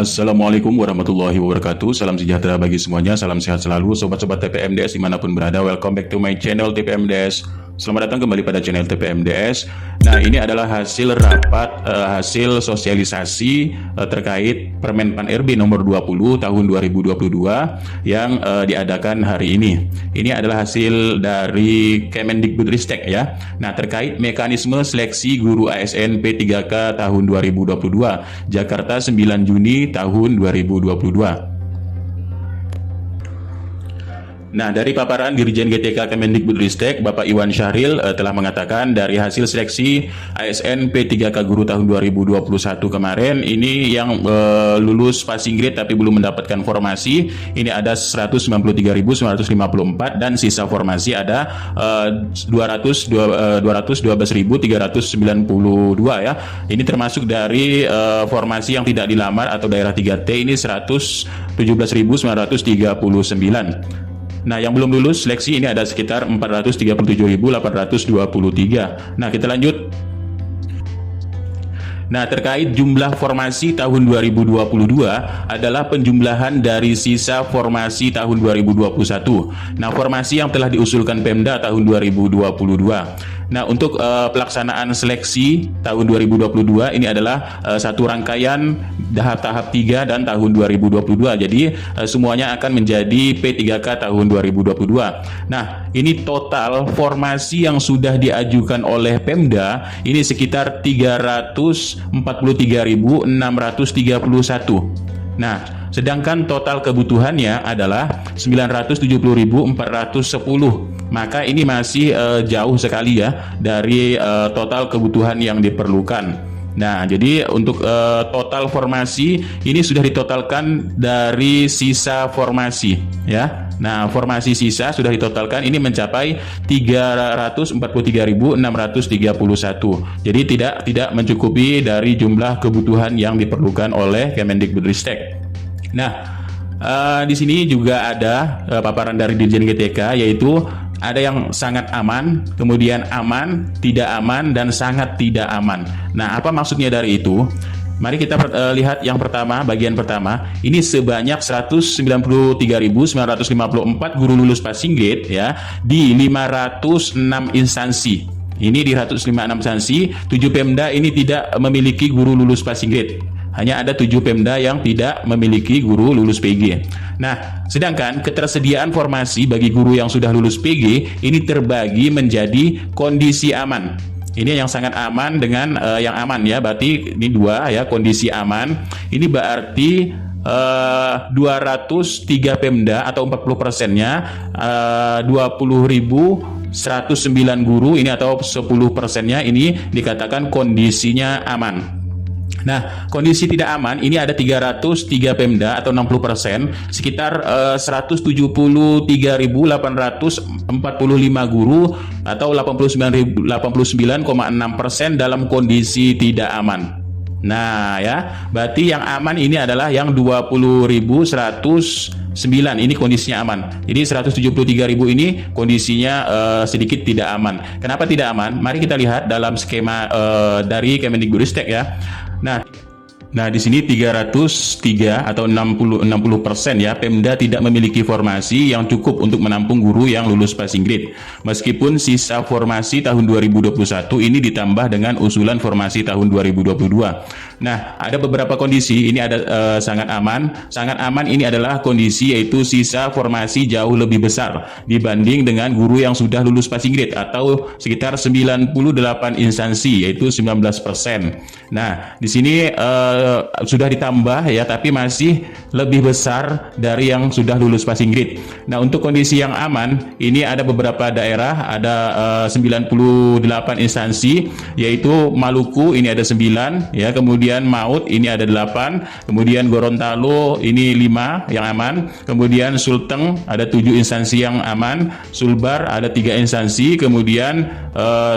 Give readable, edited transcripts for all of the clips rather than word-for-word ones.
Assalamualaikum warahmatullahi wabarakatuh. Salam sejahtera bagi semuanya. Salam sehat selalu sobat-sobat TPMDS dimanapun berada. Welcome back to my channel TPMDS. Selamat datang kembali pada channel TPMDS. Nah, ini adalah hasil rapat hasil sosialisasi terkait Permen Pan RB nomor 20 tahun 2022 yang diadakan hari ini. Ini adalah hasil dari Kemendikbudristek ya. Nah, terkait mekanisme seleksi guru ASN P3K tahun 2022 Jakarta 9 Juni tahun 2022. Nah, dari paparan Dirjen GTK Kemendikbudristek, Bapak Iwan Syahril telah mengatakan dari hasil seleksi ASN P3K Guru tahun 2021 kemarin, ini yang lulus passing grade tapi belum mendapatkan formasi, ini ada 193.954 dan sisa formasi ada 212.392 ya. Ini termasuk dari formasi yang tidak dilamar atau daerah 3T ini 117.939. Nah, yang belum lulus seleksi ini ada sekitar 437.823. Nah, kita lanjut. Nah, terkait jumlah formasi tahun 2022 adalah penjumlahan dari sisa formasi tahun 2021. Nah, formasi yang telah diusulkan Pemda tahun 2022. Nah, untuk pelaksanaan seleksi tahun 2022 ini adalah satu rangkaian tahap 3 dan tahun 2022. Jadi semuanya akan menjadi P3K tahun 2022. Nah, ini total formasi yang sudah diajukan oleh Pemda ini sekitar 343.631. Nah, sedangkan total kebutuhannya adalah 970.410. Maka ini masih jauh sekali ya dari total kebutuhan yang diperlukan. Nah, jadi untuk total formasi ini sudah ditotalkan dari sisa formasi ya. Nah, formasi sisa sudah ditotalkan ini mencapai 343.631. Jadi tidak mencukupi dari jumlah kebutuhan yang diperlukan oleh Kemendikbudristek. Nah, di sini juga ada paparan dari Dirjen GTK, yaitu ada yang sangat aman, kemudian aman, tidak aman, dan sangat tidak aman. Nah, apa maksudnya dari itu? Mari kita lihat yang pertama, bagian pertama. Ini sebanyak 193.954 guru lulus passing grade ya di 506 instansi. Ini di 156 instansi, 7 Pemda ini tidak memiliki guru lulus passing grade. Hanya ada 7 Pemda yang tidak memiliki guru lulus PG. Nah, sedangkan ketersediaan formasi bagi guru yang sudah lulus PG ini terbagi menjadi kondisi aman. Ini yang sangat aman dengan yang aman ya. Berarti ini 2 ya, kondisi aman. Ini berarti 203 Pemda atau 40%-nya 20.109 guru ini atau 10%-nya ini dikatakan kondisinya aman. Nah, kondisi tidak aman ini ada 303 Pemda atau 60%, sekitar 173.845 guru atau 89,6% dalam kondisi tidak aman. Nah, ya, berarti yang aman ini adalah yang 20.109. Ini kondisinya aman. Jadi 173.000 ini kondisinya sedikit tidak aman. Kenapa tidak aman? Mari kita lihat dalam skema dari Kemendikbudristek ya. Nah, di sini 303 atau 60% ya, Pemda tidak memiliki formasi yang cukup untuk menampung guru yang lulus passing grade. Meskipun sisa formasi tahun 2021 ini ditambah dengan usulan formasi tahun 2022. Nah, ada beberapa kondisi, ini ada sangat aman. Sangat aman ini adalah kondisi yaitu sisa formasi jauh lebih besar dibanding dengan guru yang sudah lulus passing grade atau sekitar 98 instansi yaitu 19%. Nah, di sini sudah ditambah ya, tapi masih lebih besar dari yang sudah lulus passing grade. Nah, untuk kondisi yang aman ini ada beberapa daerah, ada 98 instansi, yaitu Maluku ini ada 9 ya, kemudian Maut ini ada 8, kemudian Gorontalo ini 5 yang aman, kemudian Sulteng ada 7 instansi yang aman, Sulbar ada 3 instansi, kemudian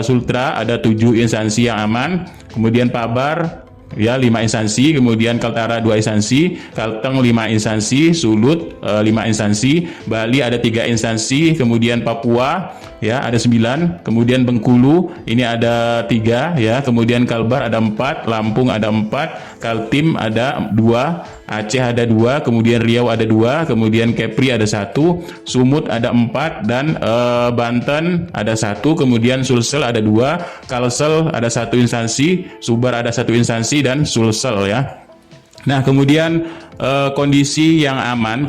Sultra ada 7 instansi yang aman, kemudian Pabar ya 5 instansi, kemudian Kaltara 2 instansi, Kalteng 5 instansi, Sulut 5 instansi, Bali ada 3 instansi, kemudian Papua ya ada 9, kemudian Bengkulu ini ada 3 ya, kemudian Kalbar ada 4, Lampung ada 4, Kaltim ada 2, Aceh ada 2, kemudian Riau ada 2, kemudian Kepri ada 1, Sumut ada 4, dan Banten ada 1, kemudian Sulsel ada 2, Kalsel ada 1 instansi, Subar ada 1 instansi, dan Sulsel ya. Nah, kemudian kondisi yang aman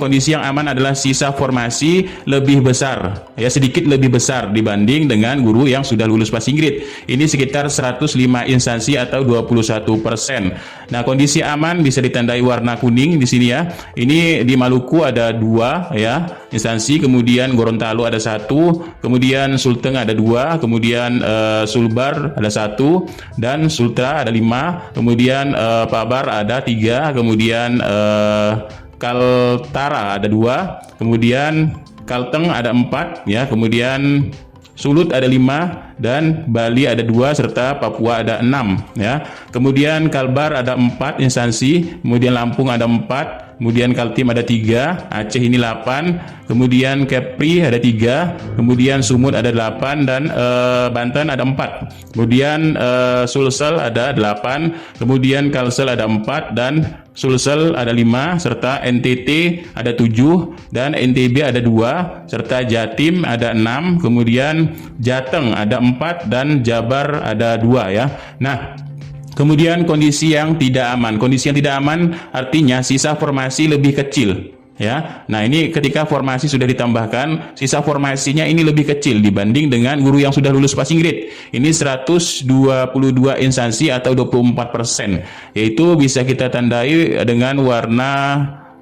adalah sisa formasi lebih besar, ya, sedikit lebih besar dibanding dengan guru yang sudah lulus passing grade. Ini sekitar 105 instansi atau 21%. Nah, kondisi aman bisa ditandai warna kuning di sini ya. Ini di Maluku ada 2 ya instansi, kemudian Gorontalo ada 1, kemudian Sulteng ada 2, kemudian Sulbar ada 1, dan Sultra ada 5, kemudian Pabar ada 3, kemudian Kaltara ada 2, kemudian Kalteng ada 4 ya, kemudian Sulut ada 5, dan Bali ada 2, serta Papua ada 6 ya. Kemudian Kalbar ada 4 instansi, kemudian Lampung ada 4, kemudian Kaltim ada 3, Aceh ini 8, kemudian Kepri ada 3, kemudian Sumut ada 8, dan Banten ada 4. Kemudian Sulsel ada 8, kemudian Kalsel ada 4, dan Sulsel ada 5, serta NTT ada 7, dan NTB ada 2, serta Jatim ada 6, kemudian Jateng ada 4, dan Jabar ada 2 ya. Nah, kemudian kondisi yang tidak aman. Kondisi yang tidak aman artinya sisa formasi lebih kecil ya. Nah, ini ketika formasi sudah ditambahkan, sisa formasinya ini lebih kecil dibanding dengan guru yang sudah lulus passing grade. Ini 122 instansi atau 24%, yaitu bisa kita tandai dengan warna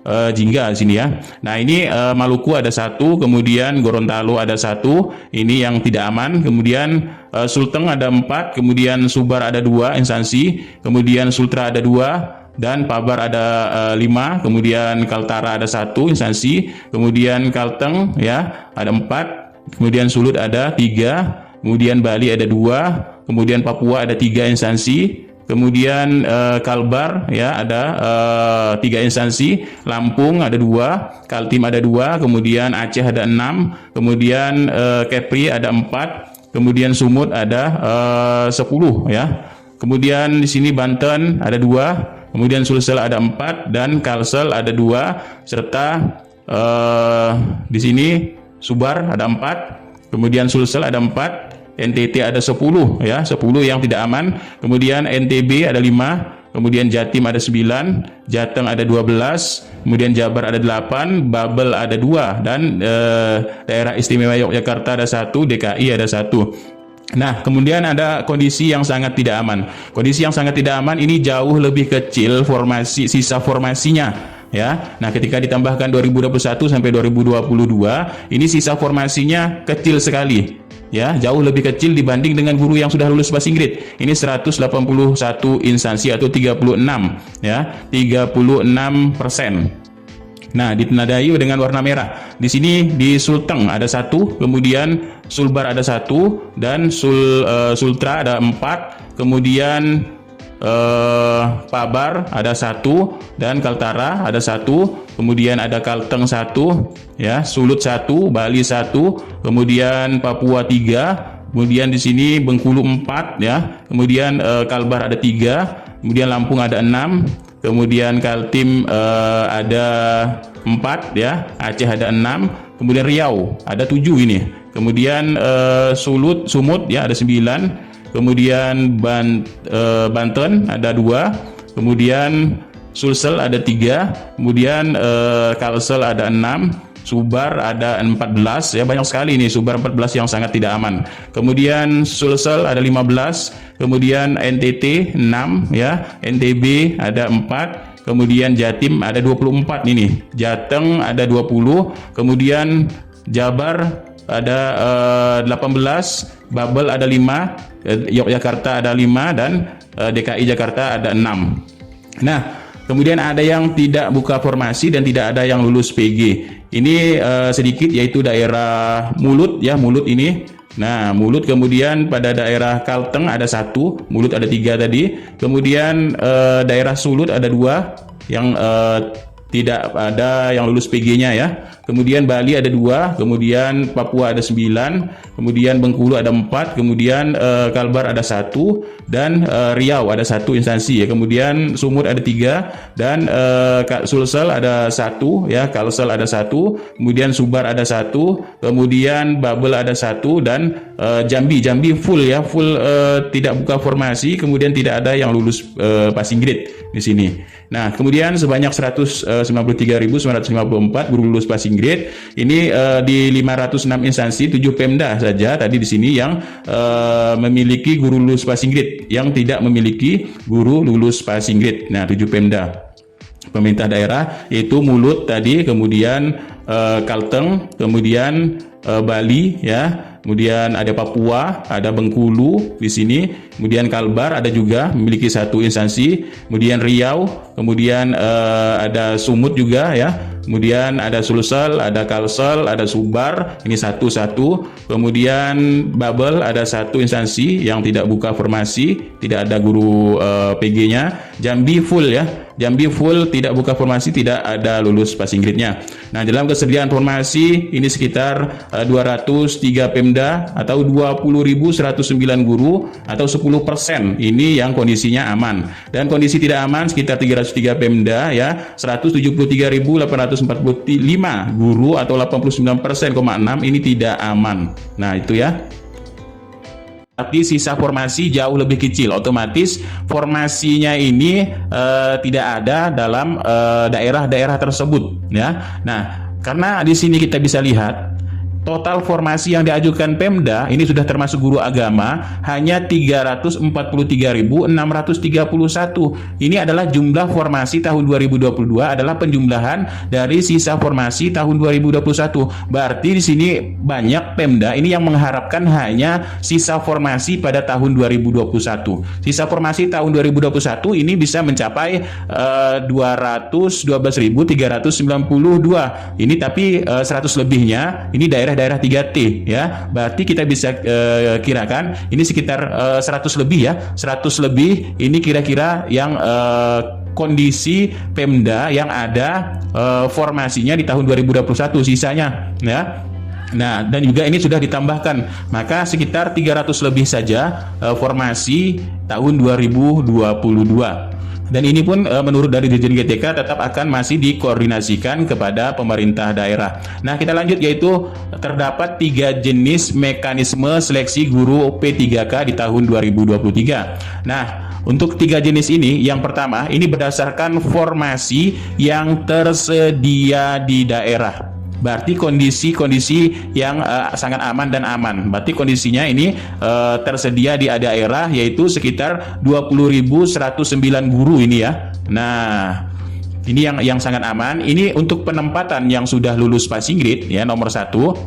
jingga di sini ya. Nah, ini Maluku ada 1, kemudian Gorontalo ada 1, ini yang tidak aman. Kemudian Sulteng ada 4, kemudian Subar ada 2 instansi, kemudian Sultra ada 2, dan Pabar ada 5, kemudian Kaltara ada 1 instansi, kemudian Kalteng ya ada 4, kemudian Sulut ada 3, kemudian Bali ada 2, kemudian Papua ada 3 instansi, kemudian Kalbar ya ada 3 instansi, Lampung ada 2, Kaltim ada 2, kemudian Aceh ada 6, kemudian Kepri ada 4, kemudian Sumut ada 10 ya. Kemudian di sini Banten ada 2, kemudian Sulsel ada 4, dan Kalsel ada 2, serta di sini Subar ada 4, kemudian Sulsel ada 4, NTT ada 10 ya, 10 yang tidak aman. Kemudian NTB ada 5, kemudian Jatim ada 9, Jateng ada 12, kemudian Jabar ada 8, Babel ada 2, dan daerah istimewa Yogyakarta ada 1, DKI ada 1. Nah, kemudian ada kondisi yang sangat tidak aman. Kondisi yang sangat tidak aman ini jauh lebih kecil sisa formasinya ya. Nah, ketika ditambahkan 2021 sampai 2022, ini sisa formasinya kecil sekali ya, jauh lebih kecil dibanding dengan guru yang sudah lulus passing grade. Ini 181 instansi atau 36 ya, 36%. Nah, ditandai dengan warna merah. Di sini di Sulteng ada 1, kemudian Sulbar ada 1, dan Sultra ada 4, kemudian Pabar ada 1, dan Kaltara ada 1, kemudian ada Kalteng 1 ya, Sulut 1, Bali 1, kemudian Papua 3, kemudian di sini Bengkulu 4 ya, kemudian Kalbar ada 3, kemudian Lampung ada 6, kemudian Kaltim ada 4 ya, Aceh ada 6, kemudian Riau ada 7 ini, kemudian Sumut ya ada 9, kemudian Banten ada 2, kemudian Sulsel ada 3, kemudian Kalsel ada 6, Subar ada 14 ya, banyak sekali ini Subar 14 yang sangat tidak aman. Kemudian Sulsel ada 15, kemudian NTT 6 ya, NTB ada 4, kemudian Jatim ada 24 ini, Jateng ada 20, kemudian Jabar ada 18, Babel ada 5, Yogyakarta ada 5, dan DKI Jakarta ada 6. Nah, kemudian ada yang tidak buka formasi dan tidak ada yang lulus PG. Ini sedikit, yaitu daerah Mulut ya, Mulut ini. Nah, Mulut, kemudian pada daerah Kalteng ada 1, Mulut ada 3 tadi. Kemudian daerah Sulut ada 2 yang tidak ada yang lulus PG-nya ya. Kemudian Bali ada 2, kemudian Papua ada 9, kemudian Bengkulu ada 4, kemudian Kalbar ada 1, dan Riau ada 1 instansi ya. Kemudian Sumut ada 3, dan Sulsel ada 1 ya, Kalsel ada 1, kemudian Subar ada 1, kemudian Babel ada 1, dan Jambi full ya, full tidak buka formasi, kemudian tidak ada yang lulus passing grade di sini. Nah, kemudian sebanyak 193.954 guru lulus passing grade ini di 506 instansi, 7 Pemda saja tadi di sini yang memiliki guru lulus passing grade, yang tidak memiliki guru lulus passing grade. Nah, 7 Pemda pemerintah daerah yaitu Mulut tadi, kemudian Kalteng, kemudian Bali ya. Kemudian ada Papua, ada Bengkulu di sini, kemudian Kalbar ada juga memiliki 1 instansi, kemudian Riau, kemudian ada Sumut juga ya, kemudian ada Sulsel, ada Kalsel, ada Subar, ini 1, kemudian Babel ada 1 instansi yang tidak buka formasi, tidak ada guru PG-nya, Jambi full ya, Jambi full tidak buka formasi, tidak ada lulus passing grade-nya. Nah, dalam kesediaan formasi ini sekitar 203 Pemda atau 20.109 guru atau 10%. Ini yang kondisinya aman. Dan kondisi tidak aman sekitar 303 Pemda ya, 173.845 guru atau 89,6% ini tidak aman. Nah, itu ya. Tapi sisa formasi jauh lebih kecil, otomatis formasinya ini tidak ada dalam daerah-daerah tersebut ya. Nah, karena di sini kita bisa lihat total formasi yang diajukan Pemda ini sudah termasuk guru agama hanya 343.631. Ini adalah jumlah formasi tahun 2022, adalah penjumlahan dari sisa formasi tahun 2021. Berarti di sini banyak Pemda ini yang mengharapkan hanya sisa formasi pada tahun 2021. Sisa formasi tahun 2021 ini bisa mencapai 212.392. Ini tapi 100 lebihnya ini daerah 3T ya. Berarti kita bisa kirakan ini sekitar 100 lebih ya. 100 lebih ini kira-kira yang kondisi Pemda yang ada formasinya di tahun 2021 sisanya ya. Nah, dan juga ini sudah ditambahkan, maka sekitar 300 lebih saja formasi tahun 2022. Dan ini pun menurut dari Dirjen GTK tetap akan masih dikoordinasikan kepada pemerintah daerah. Nah, kita lanjut, yaitu terdapat 3 jenis mekanisme seleksi guru P3K di tahun 2023. Nah, untuk 3 jenis ini, yang pertama ini berdasarkan formasi yang tersedia di daerah. Berarti kondisi yang sangat aman dan aman. Berarti kondisinya ini tersedia di daerah, yaitu sekitar 20.109 guru ini ya. Nah, ini yang sangat aman. Ini untuk penempatan yang sudah lulus passing grade ya, nomor 1.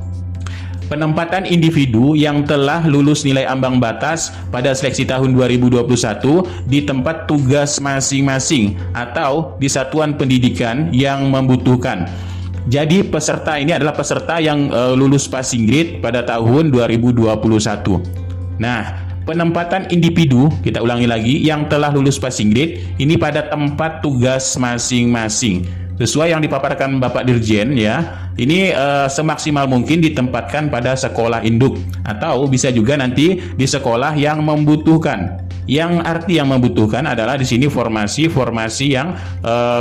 Penempatan individu yang telah lulus nilai ambang batas pada seleksi tahun 2021 di tempat tugas masing-masing atau di satuan pendidikan yang membutuhkan. Jadi peserta ini adalah peserta yang lulus passing grade pada tahun 2021. Nah, penempatan individu, kita ulangi lagi, yang telah lulus passing grade ini pada tempat tugas masing-masing. Sesuai yang dipaparkan Bapak Dirjen ya, ini semaksimal mungkin ditempatkan pada sekolah induk atau bisa juga nanti di sekolah yang membutuhkan. Yang arti yang membutuhkan adalah di sini formasi yang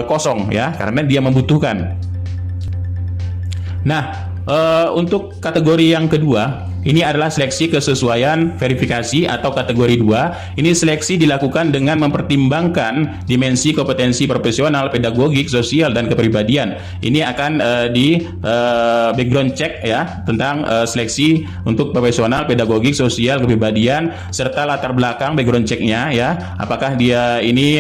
kosong ya, karena dia membutuhkan. Nah, untuk kategori yang kedua, ini adalah seleksi kesesuaian verifikasi atau kategori 2. Ini seleksi dilakukan dengan mempertimbangkan dimensi kompetensi profesional, pedagogik, sosial, dan kepribadian. Ini akan di background check ya, tentang seleksi untuk profesional, pedagogik, sosial, kepribadian, serta latar belakang background checknya ya. Apakah dia ini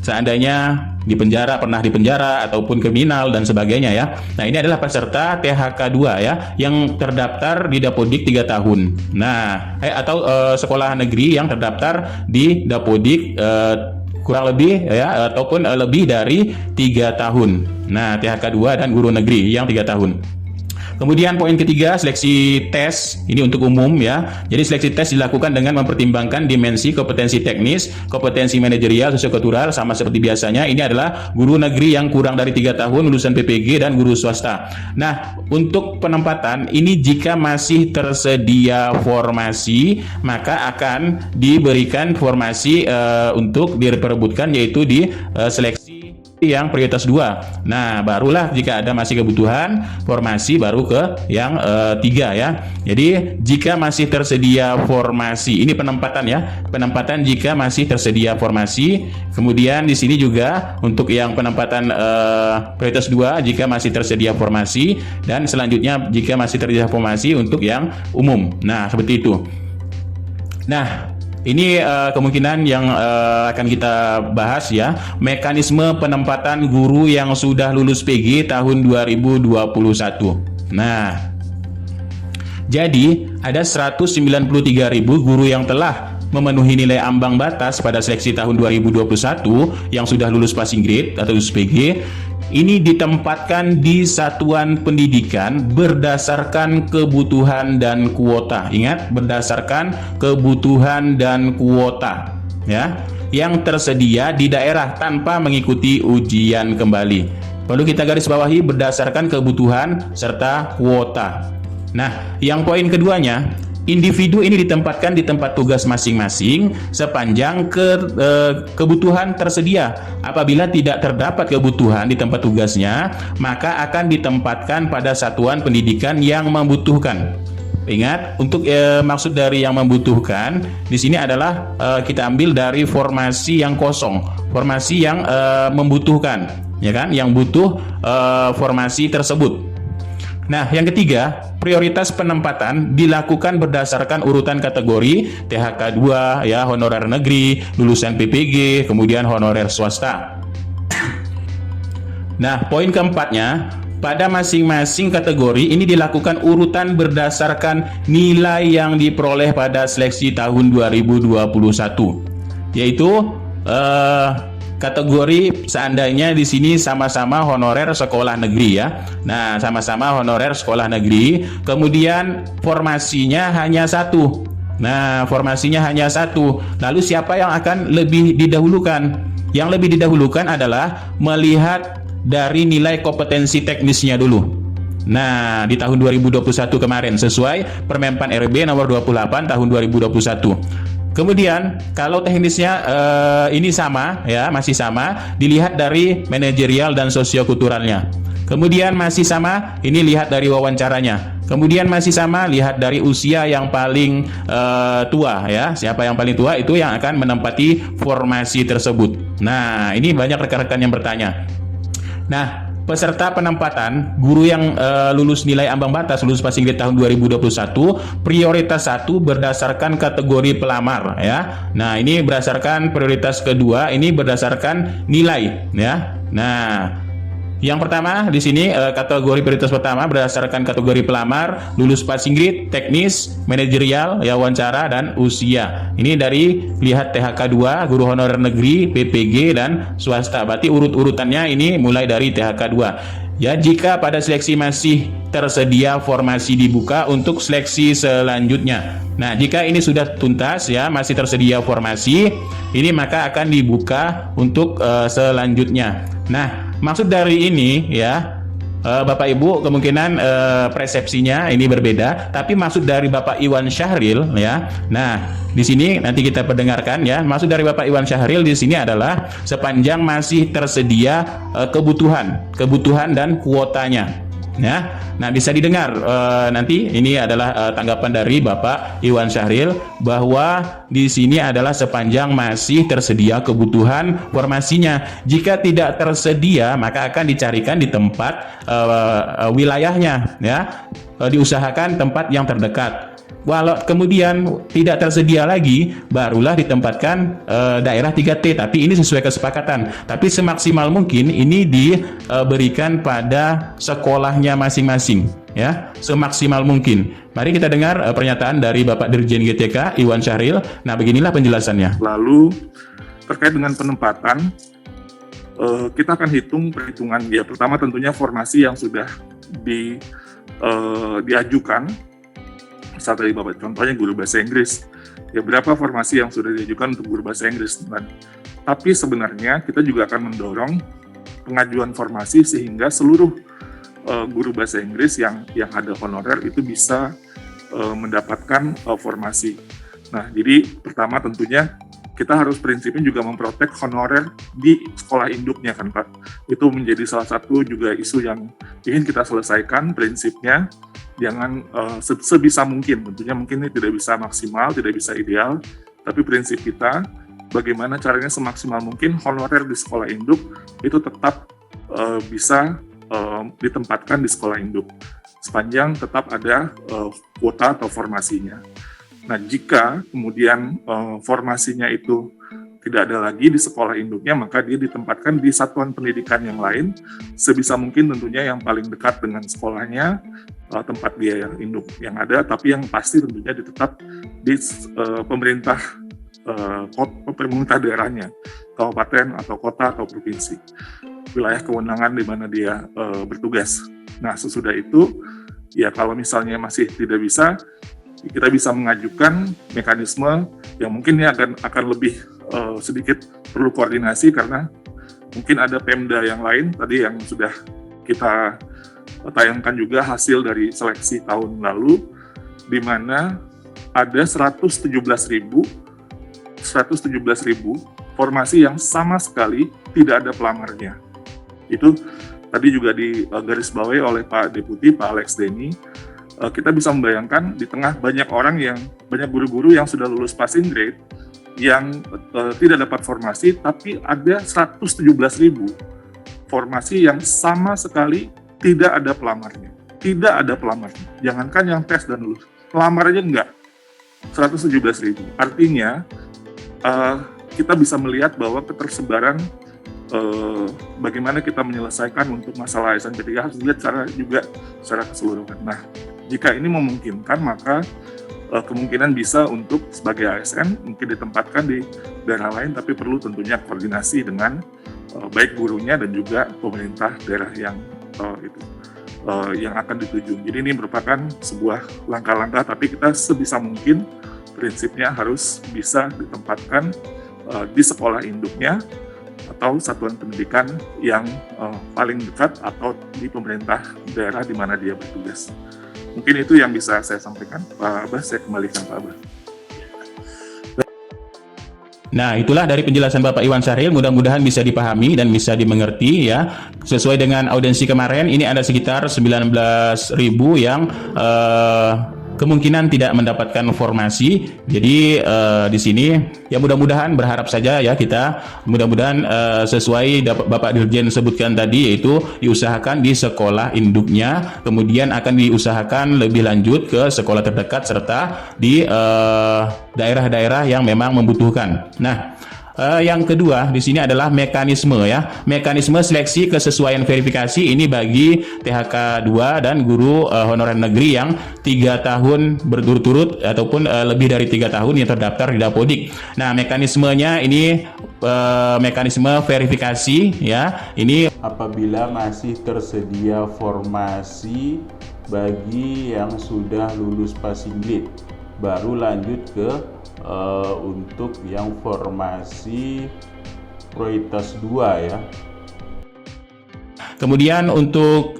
seandainya pernah di penjara ataupun kriminal dan sebagainya ya. Nah, ini adalah peserta THK 2 ya, yang terdaftar di Dapodik 3 tahun. Nah, atau sekolah negeri yang terdaftar di Dapodik kurang lebih ya, ataupun lebih dari 3 tahun. Nah, THK 2 dan guru negeri yang 3 tahun. Kemudian poin ketiga, seleksi tes ini untuk umum ya. Jadi seleksi tes dilakukan dengan mempertimbangkan dimensi kompetensi teknis, kompetensi manajerial, sosiokultural sama seperti biasanya. Ini adalah guru negeri yang kurang dari 3 tahun lulusan PPG dan guru swasta. Nah, untuk penempatan ini jika masih tersedia formasi, maka akan diberikan formasi untuk diperebutkan, yaitu di seleksi yang prioritas 2. Nah, barulah jika ada masih kebutuhan formasi baru ke yang 3 ya. Jadi jika masih tersedia formasi, ini penempatan ya. Penempatan jika masih tersedia formasi. Kemudian di sini juga untuk yang penempatan prioritas 2 jika masih tersedia formasi, dan selanjutnya jika masih tersedia formasi untuk yang umum. Nah, seperti itu. Nah, ini kemungkinan yang akan kita bahas ya, mekanisme penempatan guru yang sudah lulus PG tahun 2021. Nah, jadi ada 193.000 guru yang telah memenuhi nilai ambang batas pada seleksi tahun 2021 yang sudah lulus passing grade atau lulus PG. Ini ditempatkan di satuan pendidikan berdasarkan kebutuhan dan kuota. Ingat, berdasarkan kebutuhan dan kuota ya, yang tersedia di daerah tanpa mengikuti ujian kembali. Perlu kita garis bawahi berdasarkan kebutuhan serta kuota. Nah, yang poin keduanya, individu ini ditempatkan di tempat tugas masing-masing sepanjang kebutuhan tersedia. Apabila tidak terdapat kebutuhan di tempat tugasnya, maka akan ditempatkan pada satuan pendidikan yang membutuhkan. Ingat, untuk maksud dari yang membutuhkan di sini adalah kita ambil dari formasi yang kosong, formasi yang membutuhkan, ya kan? Yang butuh formasi tersebut. Nah, yang ketiga, prioritas penempatan dilakukan berdasarkan urutan kategori THK 2 ya, honorer negeri, lulusan PPG, kemudian honorer swasta. Nah, poin keempatnya, pada masing-masing kategori ini dilakukan urutan berdasarkan nilai yang diperoleh pada seleksi tahun 2021, yaitu kategori seandainya di sini sama-sama honorer sekolah negeri ya. Nah, sama-sama honorer sekolah negeri, kemudian formasinya hanya 1. Nah, formasinya hanya 1. Lalu siapa yang akan lebih didahulukan? Yang lebih didahulukan adalah melihat dari nilai kompetensi teknisnya dulu. Nah, di tahun 2021 kemarin sesuai Permenpan RB nomor 28 tahun 2021. Kemudian kalau teknisnya ini sama ya, masih sama, dilihat dari manajerial dan sosiokulturalnya. Kemudian masih sama, ini lihat dari wawancaranya. Kemudian masih sama, lihat dari usia yang paling tua ya. Siapa yang paling tua itu yang akan menempati formasi tersebut. Nah, ini banyak rekan-rekan yang bertanya. Nah, peserta penempatan guru yang lulus nilai ambang batas lulus passing grade tahun 2021 prioritas 1 berdasarkan kategori pelamar ya. Nah, ini berdasarkan prioritas kedua, ini berdasarkan nilai ya. Nah, yang pertama di sini kategori prioritas pertama berdasarkan kategori pelamar, lulus passing grade, teknis, manajerial, ya wawancara dan usia. Ini dari lihat THK 2, guru honorer negeri, PPG dan swasta. Berarti urut-urutannya ini mulai dari THK 2. Ya, jika pada seleksi masih tersedia formasi dibuka untuk seleksi selanjutnya. Nah, jika ini sudah tuntas ya, masih tersedia formasi, ini maka akan dibuka untuk selanjutnya. Nah, maksud dari ini ya, Bapak Ibu kemungkinan persepsinya ini berbeda, tapi maksud dari Bapak Iwan Syahril ya. Nah, di sini nanti kita perdengarkan ya. Maksud dari Bapak Iwan Syahril di sini adalah sepanjang masih tersedia kebutuhan dan kuotanya. Ya, nah bisa didengar nanti ini adalah tanggapan dari Bapak Iwan Syahril bahwa di sini adalah sepanjang masih tersedia kebutuhan formasinya. Jika tidak tersedia maka akan dicarikan di tempat wilayahnya ya, diusahakan tempat yang terdekat. Walau kemudian tidak tersedia lagi, barulah ditempatkan daerah 3T. Tapi ini sesuai kesepakatan. Tapi semaksimal mungkin ini diberikan pada sekolahnya masing-masing, ya, semaksimal mungkin. Mari kita dengar pernyataan dari Bapak Dirjen GTK Iwan Syahril. Nah, beginilah penjelasannya. Lalu terkait dengan penempatan, kita akan hitung perhitungan ya. Pertama tentunya formasi yang sudah diajukan, misal tadi Bapak contohnya guru bahasa Inggris, ya berapa formasi yang sudah diajukan untuk guru bahasa Inggris, kan? Tapi sebenarnya kita juga akan mendorong pengajuan formasi sehingga seluruh guru bahasa Inggris yang ada honorer itu bisa mendapatkan formasi. Nah, jadi pertama tentunya kita harus prinsipnya juga memprotek honorer di sekolah induknya kan Pak. Itu menjadi salah satu juga isu yang ingin kita selesaikan prinsipnya. Jangan sebisa mungkin, tentunya mungkin ini tidak bisa maksimal, tidak bisa ideal, tapi prinsip kita bagaimana caranya semaksimal mungkin honorer di sekolah induk itu tetap bisa ditempatkan di sekolah induk sepanjang tetap ada kuota atau formasinya. Nah, jika kemudian formasinya itu tidak ada lagi di sekolah induknya, maka dia ditempatkan di satuan pendidikan yang lain, sebisa mungkin tentunya yang paling dekat dengan sekolahnya, tempat dia induk yang ada, tapi yang pasti tentunya ditetap di pemerintah daerahnya, kabupaten atau kota atau provinsi, wilayah kewenangan di mana dia bertugas. Nah, sesudah itu, ya kalau misalnya masih tidak bisa, kita bisa mengajukan mekanisme yang mungkin ini akan lebih sedikit perlu koordinasi karena mungkin ada Pemda yang lain tadi yang sudah kita tayangkan juga hasil dari seleksi tahun lalu, di mana ada 117.000 formasi yang sama sekali tidak ada pelamarnya. Itu tadi juga digarisbawahi oleh Pak Deputi, Pak Alex Denny. Kita bisa membayangkan di tengah banyak guru-guru yang sudah lulus passing grade yang tidak dapat formasi, tapi ada 117.000 formasi yang sama sekali tidak ada pelamarnya. Tidak ada pelamarnya. Jangankan yang tes dan lulus, pelamar aja enggak. 117.000. Artinya kita bisa melihat bahwa ketersebaran bagaimana kita menyelesaikan untuk masalah SNP3 harus dilihat secara keseluruhan. Nah, jika ini memungkinkan, maka kemungkinan bisa untuk sebagai ASN mungkin ditempatkan di daerah lain, tapi perlu tentunya koordinasi dengan baik gurunya dan juga pemerintah daerah yang akan dituju. Jadi ini merupakan sebuah langkah-langkah, tapi kita sebisa mungkin prinsipnya harus bisa ditempatkan di sekolah induknya atau satuan pendidikan yang paling dekat atau di pemerintah daerah di mana dia bertugas. Mungkin itu yang bisa saya sampaikan, Pak Abah. Saya kembalikan Pak Abah. Nah, itulah dari penjelasan Bapak Iwan Syahril, mudah-mudahan bisa dipahami dan bisa dimengerti ya. Sesuai dengan audiensi kemarin, ini ada sekitar 19.000 yang kemungkinan tidak mendapatkan formasi. Jadi di sini ya mudah-mudahan berharap saja ya kita mudah-mudahan sesuai Bapak Dirjen sebutkan tadi, yaitu diusahakan di sekolah induknya, kemudian akan diusahakan lebih lanjut ke sekolah terdekat serta di daerah-daerah yang memang membutuhkan. Nah, yang kedua di sini adalah mekanisme ya. Mekanisme seleksi kesesuaian verifikasi ini bagi THK 2 dan guru honorer negeri yang 3 tahun berturut-turut ataupun lebih dari 3 tahun yang terdaftar di Dapodik. Nah, mekanismenya ini mekanisme verifikasi ya. Ini apabila masih tersedia formasi bagi yang sudah lulus passing grade, baru lanjut ke untuk yang formasi prioritas 2 ya. Kemudian untuk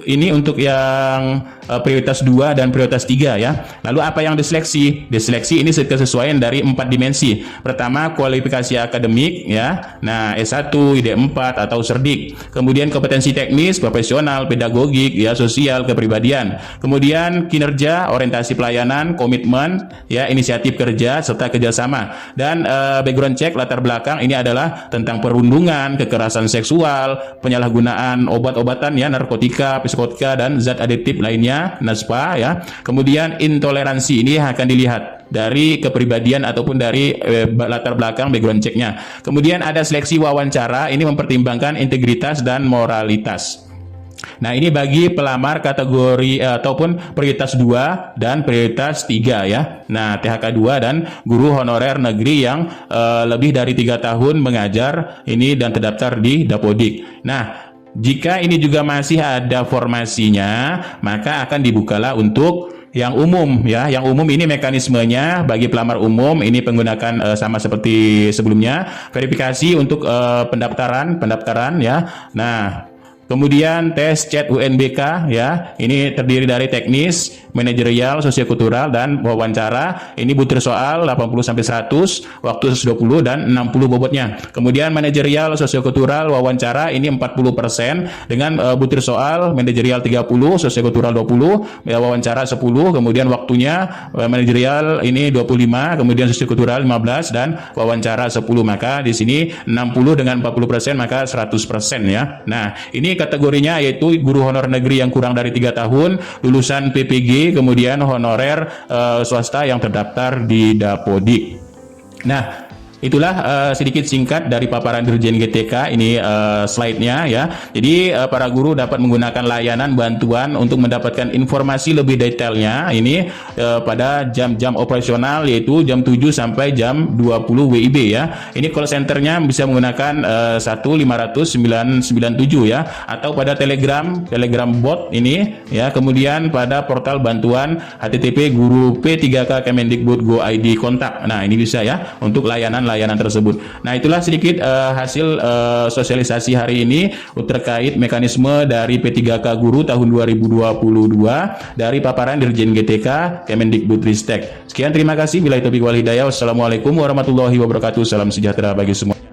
yang prioritas 2 dan prioritas 3 ya. Lalu apa yang diseleksi? Diseleksi ini kesesuaian dari 4 dimensi. Pertama, kualifikasi akademik ya. Nah, S1, ID4 atau Serdik. Kemudian kompetensi teknis, profesional, pedagogik ya, sosial, kepribadian. Kemudian kinerja, orientasi pelayanan, komitmen ya, inisiatif kerja serta kerjasama. Dan background check latar belakang ini adalah tentang perundungan, kekerasan seksual, penyalahgunaan obat-obatan ya, narkotika, psikotika dan zat adiktif lainnya, NASPA ya. Kemudian intoleransi ini akan dilihat dari kepribadian ataupun dari latar belakang background check-nya. Kemudian ada seleksi wawancara, ini mempertimbangkan integritas dan moralitas. Nah, ini bagi pelamar kategori ataupun prioritas 2 dan prioritas 3 ya. Nah, THK 2 dan guru honorer negeri yang lebih dari 3 tahun mengajar ini dan terdaftar di Dapodik. Nah, Jika ini juga masih ada formasinya, maka akan dibukalah untuk yang umum ya. Yang umum ini mekanismenya bagi pelamar umum ini menggunakan sama seperti sebelumnya, verifikasi untuk pendaftaran ya. Nah, kemudian tes CET UNBK ya, ini terdiri dari teknis, manajerial, sosiokultural, dan wawancara. Ini butir soal 80-100, waktu 120 dan 60 bobotnya. Kemudian manajerial, sosiokultural, wawancara ini 40% dengan butir soal manajerial 30, sosiokultural 20, ya, wawancara 10, kemudian waktunya manajerial ini 25, kemudian sosiokultural 15 dan wawancara 10. Maka di sini 60 dengan 40% maka 100% ya. Nah, ini kategorinya yaitu guru honor negeri yang kurang dari 3 tahun, lulusan PPG, kemudian honorer swasta yang terdaftar di Dapodik. Nah, itulah sedikit singkat dari paparan Dirjen GTK ini slide-nya ya. Jadi para guru dapat menggunakan layanan bantuan untuk mendapatkan informasi lebih detailnya ini pada jam-jam operasional yaitu jam 7 sampai jam 20 WIB ya. Ini call centernya bisa menggunakan 1-500-997 ya, atau pada Telegram bot ini ya. Kemudian pada portal bantuan http guru P3K Kemendikbud Go ID kontak. Nah, ini bisa ya untuk layanan tersebut. Nah, itulah sedikit hasil sosialisasi hari ini terkait mekanisme dari P3K Guru tahun 2022 dari paparan Dirjen GTK Kemendikbudristek. Sekian, terima kasih. Billahi taufiq wal hidayah. Wassalamualaikum warahmatullahi wabarakatuh. Salam sejahtera bagi semua.